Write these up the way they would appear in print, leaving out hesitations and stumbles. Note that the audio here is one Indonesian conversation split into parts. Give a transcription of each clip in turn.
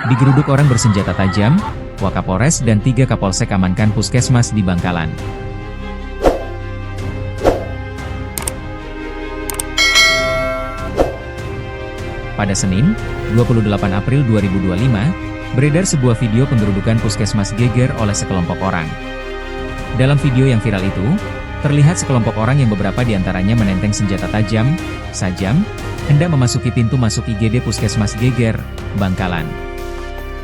Digeruduk orang bersenjata tajam, Wakapolres dan 3 Kapolsek amankan puskesmas di Bangkalan. Pada Senin, 28 April 2025, beredar sebuah video penggerudukan puskesmas Geger oleh sekelompok orang. Dalam video yang viral itu, terlihat sekelompok orang yang beberapa diantaranya menenteng senjata tajam, sajam, hendak memasuki pintu masuk IGD Puskesmas Geger, Bangkalan.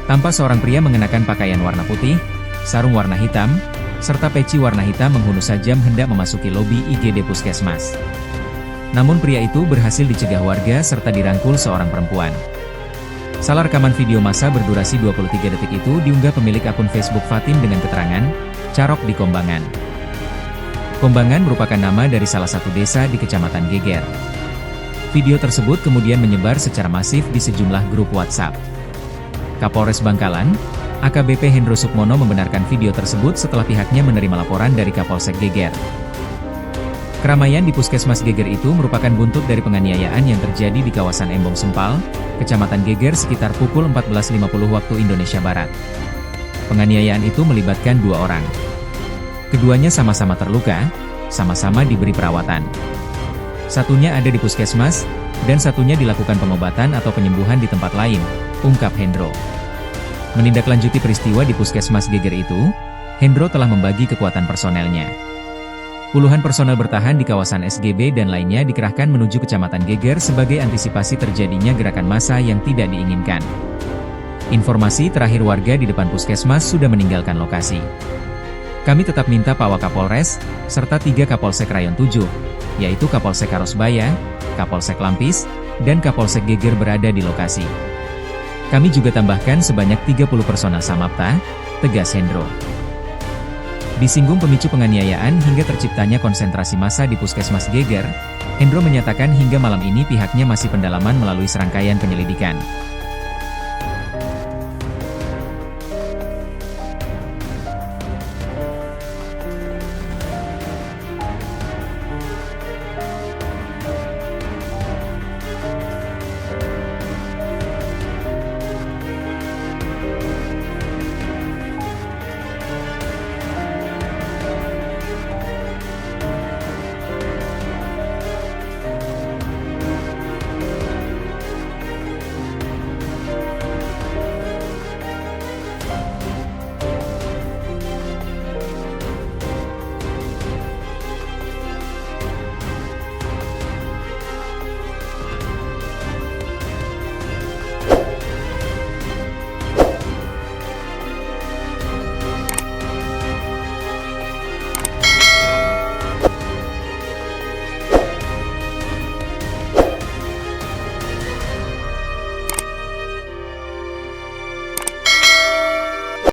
Tampak seorang pria mengenakan pakaian warna putih, sarung warna hitam, serta peci warna hitam menghunus sajam hendak memasuki lobi IGD Puskesmas. Namun pria itu berhasil dicegah warga serta dirangkul seorang perempuan. Salah rekaman video massa berdurasi 23 detik itu diunggah pemilik akun Facebook Fatin dengan keterangan, "Carok di Kombangan." Kombangan merupakan nama dari salah satu desa di Kecamatan Geger. Video tersebut kemudian menyebar secara masif di sejumlah grup WhatsApp. Kapolres Bangkalan, AKBP Hendro Sukmono membenarkan video tersebut setelah pihaknya menerima laporan dari Kapolsek Geger. Keramaian di Puskesmas Geger itu merupakan buntut dari penganiayaan yang terjadi di kawasan Embong Sempal, Kecamatan Geger sekitar pukul 14.50 waktu Indonesia Barat. Penganiayaan itu melibatkan 2 orang. Keduanya sama-sama terluka, sama-sama diberi perawatan. Satunya ada di puskesmas, dan satunya dilakukan pengobatan atau penyembuhan di tempat lain, ungkap Hendro. Menindaklanjuti peristiwa di Puskesmas Geger itu, Hendro telah membagi kekuatan personelnya. Puluhan personel bertahan di kawasan SGB dan lainnya dikerahkan menuju Kecamatan Geger sebagai antisipasi terjadinya gerakan massa yang tidak diinginkan. Informasi terakhir warga di depan puskesmas sudah meninggalkan lokasi. Kami tetap minta Pak Wakapolres, serta 3 Kapolsek Rayon 7, yaitu Kapolsek Karosbaya, Kapolsek Lampis, dan Kapolsek Geger berada di lokasi. Kami juga tambahkan sebanyak 30 personel Samapta, tegas Hendro. Disinggung pemicu penganiayaan hingga terciptanya konsentrasi massa di Puskesmas Geger, Hendro menyatakan hingga malam ini pihaknya masih pendalaman melalui serangkaian penyelidikan.